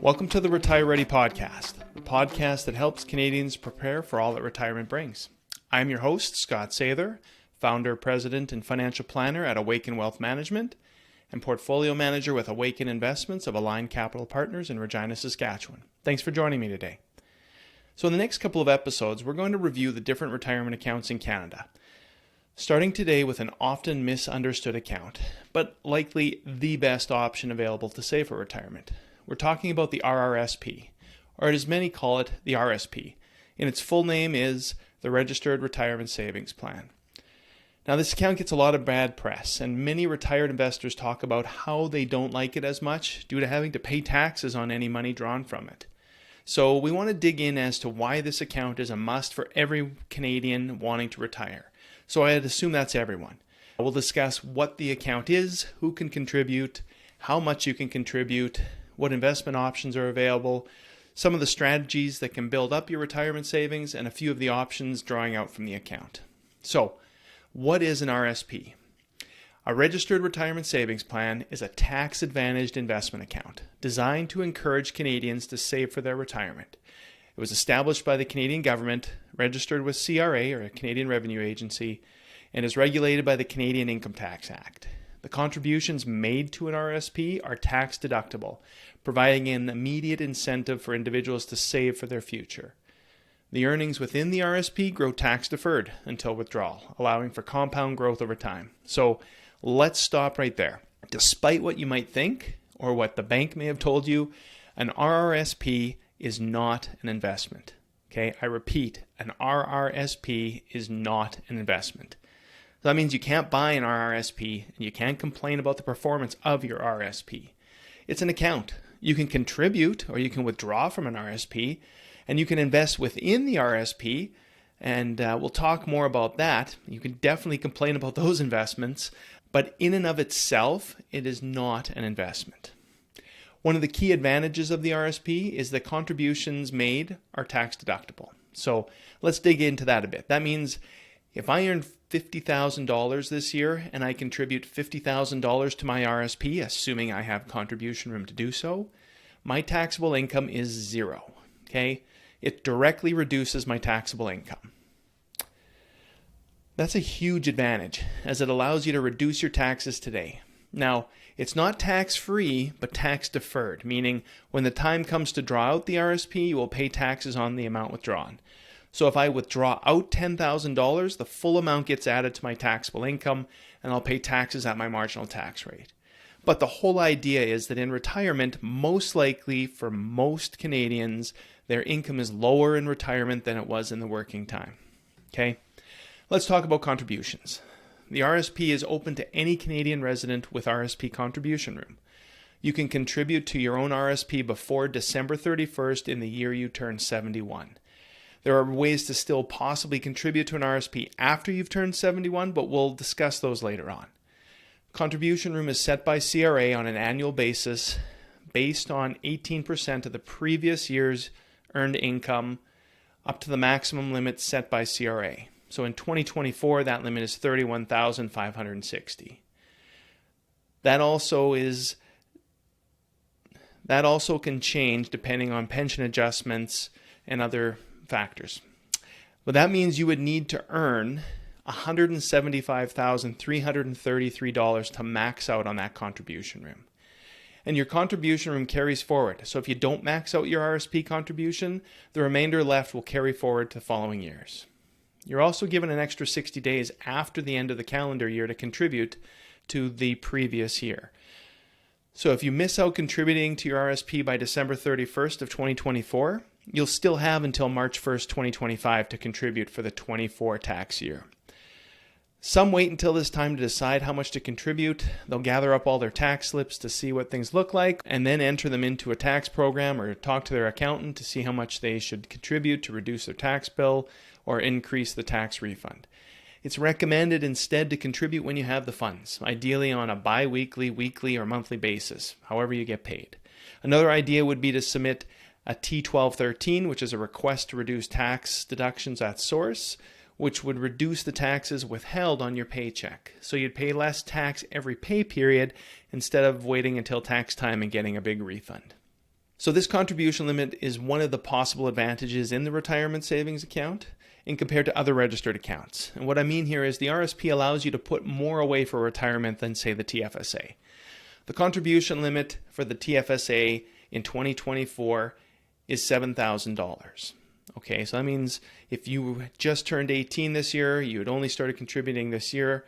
Welcome to the Retire Ready podcast, the podcast that helps Canadians prepare for all that retirement brings. I'm your host, Scott Sather, founder, president, and financial planner at Awaken Wealth Management, and portfolio manager with Awaken Investments of Aligned Capital Partners in Regina, Saskatchewan. Thanks for joining me today. So in the next couple of episodes, we're going to review the different retirement accounts in Canada, starting today with an often misunderstood account, but likely the best option available to save for retirement. We're talking about the RRSP, or as many call it, the RSP, and its full name is the Registered Retirement Savings Plan. Now, this account gets a lot of bad press, and many retired investors talk about how they don't like it as much due to having to pay taxes on any money drawn from it. So we want to dig in as to why this account is a must for every Canadian wanting to retire. So I'd assume that's everyone. We'll discuss what the account is, who can contribute, how much you can contribute, what investment options are available, some of the strategies that can build up your retirement savings, and a few of the options drawing out from the account. So, what is an RSP? A Registered Retirement Savings Plan is a tax-advantaged investment account designed to encourage Canadians to save for their retirement. It was established by the Canadian government, registered with CRA, or a Canadian Revenue Agency, and is regulated by the Canadian Income Tax Act. The contributions made to an RSP are tax deductible, providing an immediate incentive for individuals to save for their future. The earnings within the RSP grow tax deferred until withdrawal, allowing for compound growth over time. So let's stop right there. Despite what you might think or what the bank may have told you, an RRSP is not an investment. Okay, I repeat, an RRSP is not an investment. So that means you can't buy an RRSP and you can't complain about the performance of your RSP. It's an account. You can contribute or you can withdraw from an RSP, and you can invest within the RSP, and we'll talk more about that. You can definitely complain about those investments, but in and of itself, it is not an investment. One of the key advantages of the RSP is that contributions made are tax deductible. So let's dig into that a bit. That means if I earn $50,000 this year and I contribute $50,000 to my RSP, assuming I have contribution room to do so, my taxable income is zero. Okay? It directly reduces my taxable income. That's a huge advantage, as it allows you to reduce your taxes today. Now, it's not tax-free, but tax-deferred, meaning when the time comes to draw out the RSP, you will pay taxes on the amount withdrawn. So if I withdraw out $10,000, the full amount gets added to my taxable income, and I'll pay taxes at my marginal tax rate. But the whole idea is that in retirement, most likely for most Canadians, their income is lower in retirement than it was in the working time. Okay? Let's talk about contributions. The RSP is open to any Canadian resident with RSP contribution room. You can contribute to your own RSP before December 31st in the year you turn 71. There are ways to still possibly contribute to an RSP after you've turned 71, but we'll discuss those later on. Contribution room is set by CRA on an annual basis based on 18% of the previous year's earned income up to the maximum limit set by CRA. So in 2024, that limit is $31,560. That also can change depending on pension adjustments and other factors. But that means you would need to earn $175,333 to max out on that contribution room. And your contribution room carries forward. So if you don't max out your RSP contribution, the remainder left will carry forward to the following years. You're also given an extra 60 days after the end of the calendar year to contribute to the previous year. So if you miss out contributing to your RSP by December 31st of 2024, you'll still have until March 1st, 2025 to contribute for the 24 tax year. Some wait until this time to decide how much to contribute. They'll gather up all their tax slips to see what things look like and then enter them into a tax program or talk to their accountant to see how much they should contribute to reduce their tax bill or increase the tax refund. It's recommended instead to contribute when you have the funds, ideally on a bi-weekly, weekly, or monthly basis, however you get paid. Another idea would be to submit a T1213, which is a request to reduce tax deductions at source, which would reduce the taxes withheld on your paycheck. So you'd pay less tax every pay period instead of waiting until tax time and getting a big refund. So this contribution limit is one of the possible advantages in the retirement savings account in compared to other registered accounts. And what I mean here is the RSP allows you to put more away for retirement than, say, the TFSA. The contribution limit for the TFSA in 2024 is $7,000. Okay, so that means if you just turned 18 this year, you had only started contributing this year,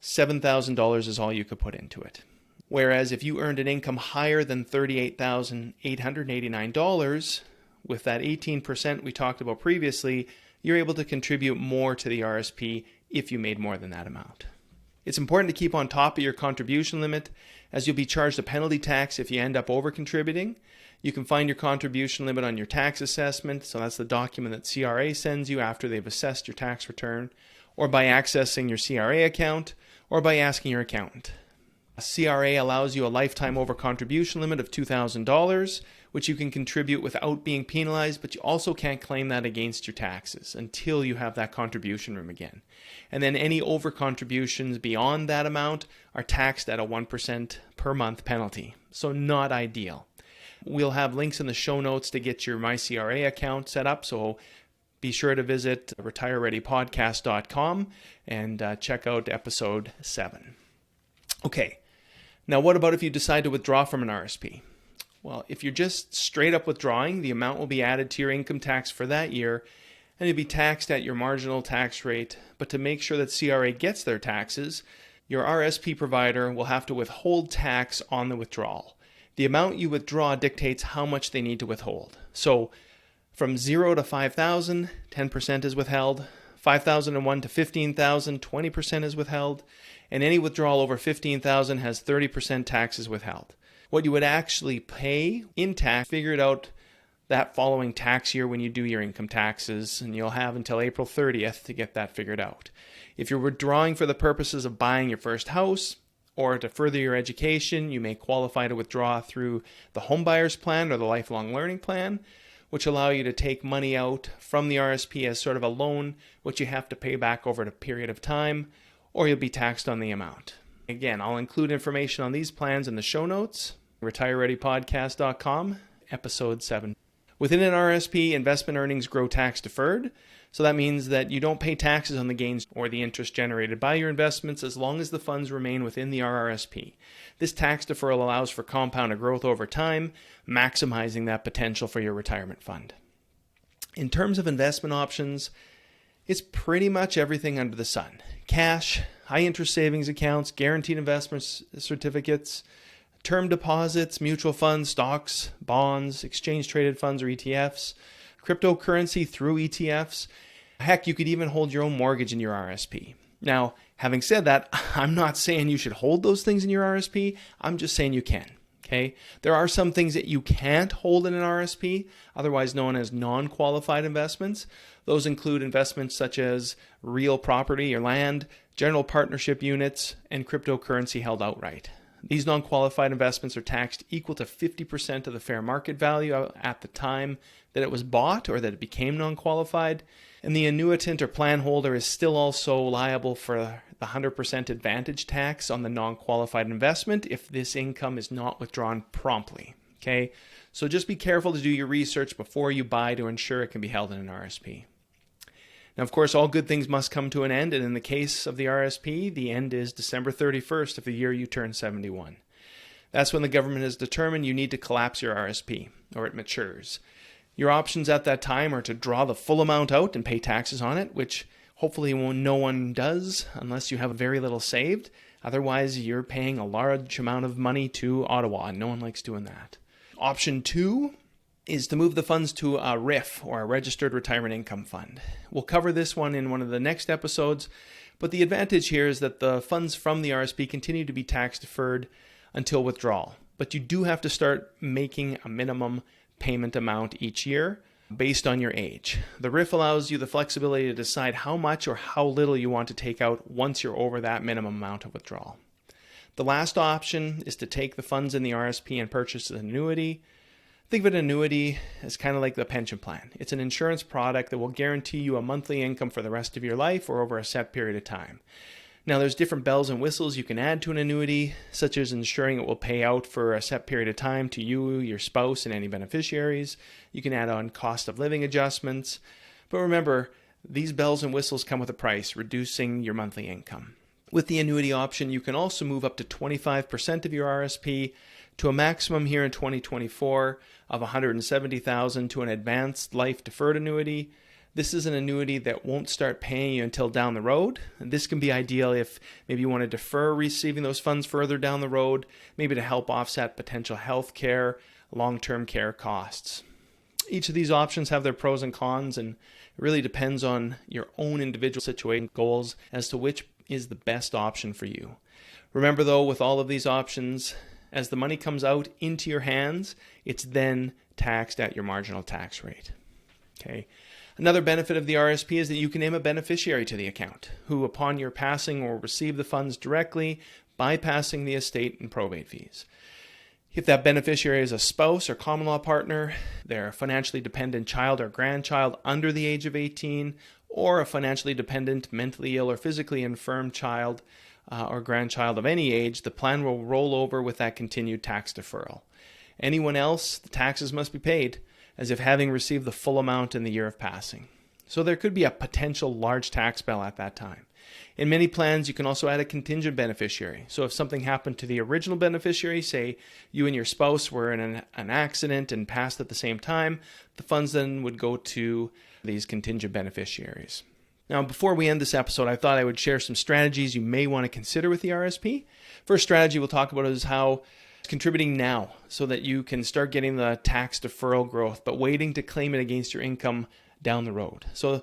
$7,000 is all you could put into it. Whereas if you earned an income higher than $38,889, with that 18% we talked about previously, you're able to contribute more to the RSP if you made more than that amount. It's important to keep on top of your contribution limit, as you'll be charged a penalty tax if you end up over-contributing. You can find your contribution limit on your tax assessment, so that's the document that CRA sends you after they've assessed your tax return, or by accessing your CRA account, or by asking your accountant. CRA allows you a lifetime over-contribution limit of $2,000, which you can contribute without being penalized, but you also can't claim that against your taxes until you have that contribution room again. And then any over-contributions beyond that amount are taxed at a 1% per month penalty, so not ideal. We'll have links in the show notes to get your MyCRA account set up, so be sure to visit retirereadypodcast.com and check out episode 7. Okay, now what about if you decide to withdraw from an RSP? Well, if you're just straight up withdrawing, the amount will be added to your income tax for that year, and you'll be taxed at your marginal tax rate. But to make sure that CRA gets their taxes, your RSP provider will have to withhold tax on the withdrawal. The amount you withdraw dictates how much they need to withhold. So from 0 to 5,000, 10% is withheld. 5,001 to 15,000, 20% is withheld. And any withdrawal over 15,000 has 30% taxes withheld. What you would actually pay in tax, figure it out that following tax year when you do your income taxes, and you'll have until April 30th to get that figured out. If you're withdrawing for the purposes of buying your first house or to further your education, you may qualify to withdraw through the home buyer's plan or the lifelong learning plan, which allow you to take money out from the RSP as sort of a loan, which you have to pay back over a period of time, or you'll be taxed on the amount. Again, I'll include information on these plans in the show notes, retirereadypodcast.com, episode 7. Within an RSP, investment earnings grow tax deferred, so that means that you don't pay taxes on the gains or the interest generated by your investments as long as the funds remain within the RRSP. This tax deferral allows for compounded growth over time, maximizing that potential for your retirement fund. In terms of investment options, it's pretty much everything under the sun. Cash, high interest savings accounts, guaranteed investment certificates, term deposits, mutual funds, stocks, bonds, exchange traded funds or ETFs, cryptocurrency through ETFs. Heck, you could even hold your own mortgage in your RSP. Now, having said that, I'm not saying you should hold those things in your RSP. I'm just saying you can. Okay? There are some things that you can't hold in an RSP, otherwise known as non-qualified investments. Those include investments such as real property or land, general partnership units, and cryptocurrency held outright. These non-qualified investments are taxed equal to 50% of the fair market value at the time that it was bought or that it became non-qualified. And the annuitant or plan holder is still also liable for the 100% advantage tax on the non-qualified investment if this income is not withdrawn promptly. Okay, so just be careful to do your research before you buy to ensure it can be held in an RSP. Now, of course, all good things must come to an end, and in the case of the RSP, the end is December 31st of the year you turn 71. That's when the government has determined you need to collapse your RSP, or it matures. Your options at that time are to draw the full amount out and pay taxes on it, which hopefully no one does unless you have very little saved. Otherwise, you're paying a large amount of money to Ottawa, and no one likes doing that. Option 2 is to move the funds to a RIF, or a Registered Retirement Income Fund. We'll cover this one in one of the next episodes, but the advantage here is that the funds from the RSP continue to be tax deferred until withdrawal. But you do have to start making a minimum payment amount each year based on your age. The RIF allows you the flexibility to decide how much or how little you want to take out once you're over that minimum amount of withdrawal. The last option is to take the funds in the RSP and purchase an annuity. Think of an annuity as kind of like the pension plan. It's an insurance product that will guarantee you a monthly income for the rest of your life or over a set period of time. Now, there's different bells and whistles you can add to an annuity, such as ensuring it will pay out for a set period of time to you, your spouse, and any beneficiaries. You can add on cost of living adjustments. But remember, these bells and whistles come with a price, reducing your monthly income. With the annuity option, you can also move up to 25% of your RSP to a maximum here in 2024 of $170,000 to an advanced life deferred annuity. This is an annuity that won't start paying you until down the road. And this can be ideal if maybe you want to defer receiving those funds further down the road, maybe to help offset potential health care, long-term care costs. Each of these options have their pros and cons, and it really depends on your own individual situation goals as to which is the best option for you. Remember though, with all of these options, as the money comes out into your hands, it's then taxed at your marginal tax rate. Okay. Another benefit of the RSP is that you can name a beneficiary to the account, who upon your passing will receive the funds directly, bypassing the estate and probate fees. If that beneficiary is a spouse or common law partner, they're a financially dependent child or grandchild under the age of 18, or a financially dependent, mentally ill, or physically infirm child or grandchild of any age, the plan will roll over with that continued tax deferral. Anyone else, the taxes must be paid, as if having received the full amount in the year of passing. So there could be a potential large tax bill at that time. In many plans, you can also add a contingent beneficiary. So if something happened to the original beneficiary, say you and your spouse were in an accident and passed at the same time, the funds then would go to these contingent beneficiaries. Now, before we end this episode, I thought I would share some strategies you may want to consider with the RSP. First strategy we'll talk about is how contributing now so that you can start getting the tax deferral growth, but waiting to claim it against your income down the road. So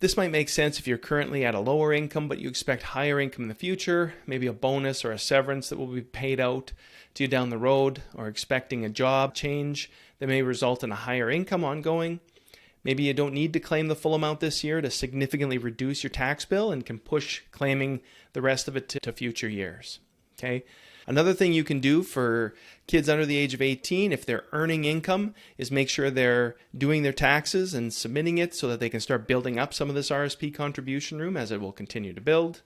this might make sense if you're currently at a lower income, but you expect higher income in the future, maybe a bonus or a severance that will be paid out to you down the road, or expecting a job change that may result in a higher income ongoing. Maybe you don't need to claim the full amount this year to significantly reduce your tax bill and can push claiming the rest of it to future years. Okay. Another thing you can do for kids under the age of 18, if they're earning income, is make sure they're doing their taxes and submitting it so that they can start building up some of this RSP contribution room as it will continue to build.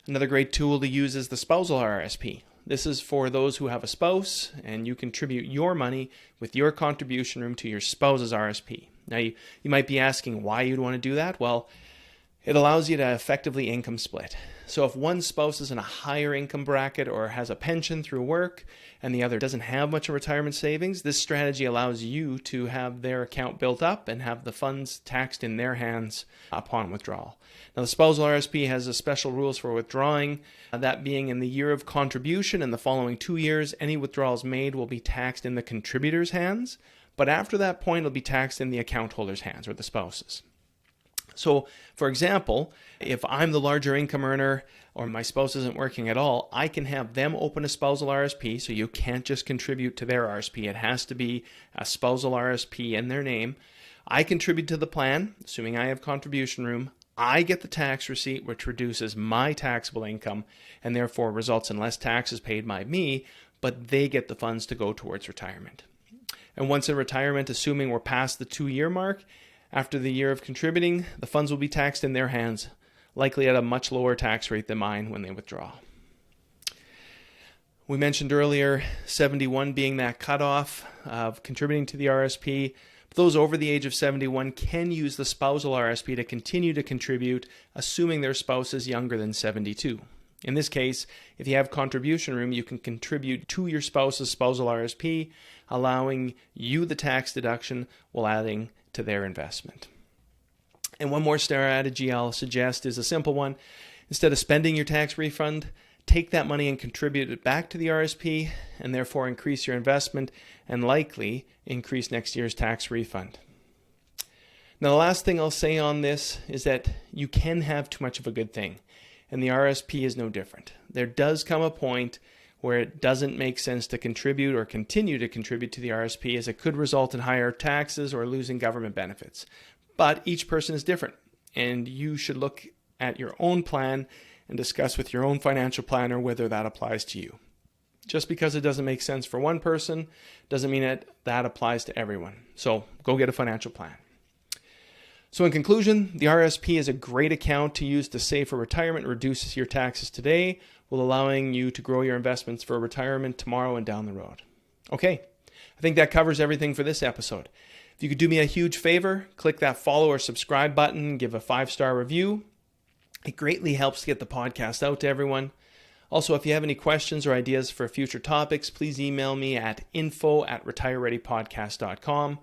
Another great tool to use is the spousal RRSP. This is for those who have a spouse, and you contribute your money with your contribution room to your spouse's RSP. Now, you might be asking why you'd want to do that. Well, it allows you to effectively income split. So if one spouse is in a higher income bracket or has a pension through work and the other doesn't have much of retirement savings, this strategy allows you to have their account built up and have the funds taxed in their hands upon withdrawal. Now, the spousal RSP has a special rules for withdrawing, that being in the year of contribution and the following 2 years, any withdrawals made will be taxed in the contributor's hands, but after that point, it'll be taxed in the account holder's hands or the spouse's. So, for example, if I'm the larger income earner or my spouse isn't working at all, I can have them open a spousal RSP, so you can't just contribute to their RSP. It has to be a spousal RSP in their name. I contribute to the plan, assuming I have contribution room. I get the tax receipt, which reduces my taxable income and therefore results in less taxes paid by me, but they get the funds to go towards retirement. And once in retirement, assuming we're past the 2-year mark, after the year of contributing, the funds will be taxed in their hands, likely at a much lower tax rate than mine when they withdraw. We mentioned earlier 71 being that cutoff of contributing to the RSP. Those over the age of 71 can use the spousal RSP to continue to contribute, assuming their spouse is younger than 72. In this case, if you have contribution room, you can contribute to your spouse's spousal RSP, allowing you the tax deduction while adding to their investment. And one more strategy I'll suggest is a simple one. Instead of spending your tax refund, take that money and contribute it back to the RSP and therefore increase your investment and likely increase next year's tax refund. Now, the last thing I'll say on this is that you can have too much of a good thing, and the RSP is no different. There does come a point where it doesn't make sense to contribute or continue to contribute to the RSP, as it could result in higher taxes or losing government benefits. But each person is different, and you should look at your own plan and discuss with your own financial planner whether that applies to you. Just because it doesn't make sense for one person doesn't mean that applies to everyone. So go get a financial plan. So in conclusion, the RRSP is a great account to use to save for retirement and reduces your taxes today while allowing you to grow your investments for retirement tomorrow and down the road. Okay, I think that covers everything for this episode. If you could do me a huge favor, click that follow or subscribe button, give a 5-star review. It greatly helps to get the podcast out to everyone. Also, if you have any questions or ideas for future topics, please email me at info@retirereadypodcast.com.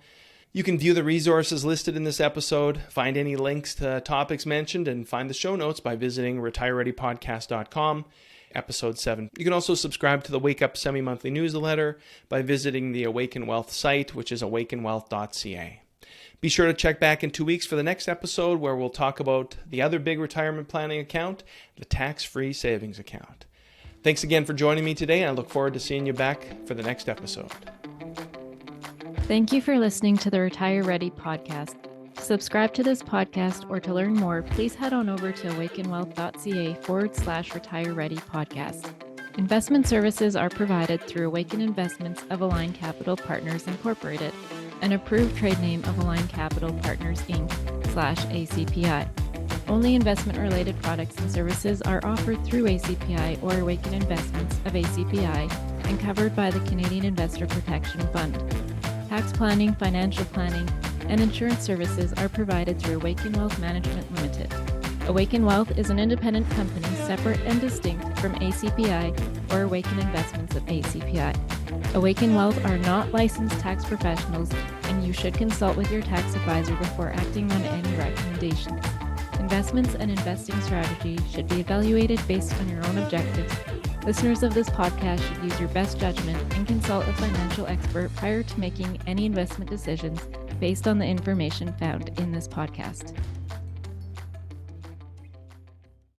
You can view the resources listed in this episode, find any links to topics mentioned, and find the show notes by visiting retirereadypodcast.com, episode 7. You can also subscribe to the Wake Up semi-monthly newsletter by visiting the Awaken Wealth site, which is awakenwealth.ca. Be sure to check back in 2 weeks for the next episode where we'll talk about the other big retirement planning account, the tax-free savings account. Thanks again for joining me today, and I look forward to seeing you back for the next episode. Thank you for listening to the Retire Ready podcast. To subscribe to this podcast or to learn more, please head on over to awakenwealth.ca/Retire Ready podcast. Investment services are provided through Awaken Investments of Align Capital Partners Incorporated, an approved trade name of Align Capital Partners Inc. /ACPI. Only investment-related products and services are offered through ACPI or Awaken Investments of ACPI and covered by the Canadian Investor Protection Fund. Tax planning, financial planning, and insurance services are provided through Awaken Wealth Management Limited. Awaken Wealth is an independent company separate and distinct from ACPI or Awaken Investments of ACPI. Awaken Wealth are not licensed tax professionals, and you should consult with your tax advisor before acting on any recommendations. Investments and investing strategy should be evaluated based on your own objectives. Listeners of this podcast should use your best judgment and consult a financial expert prior to making any investment decisions based on the information found in this podcast.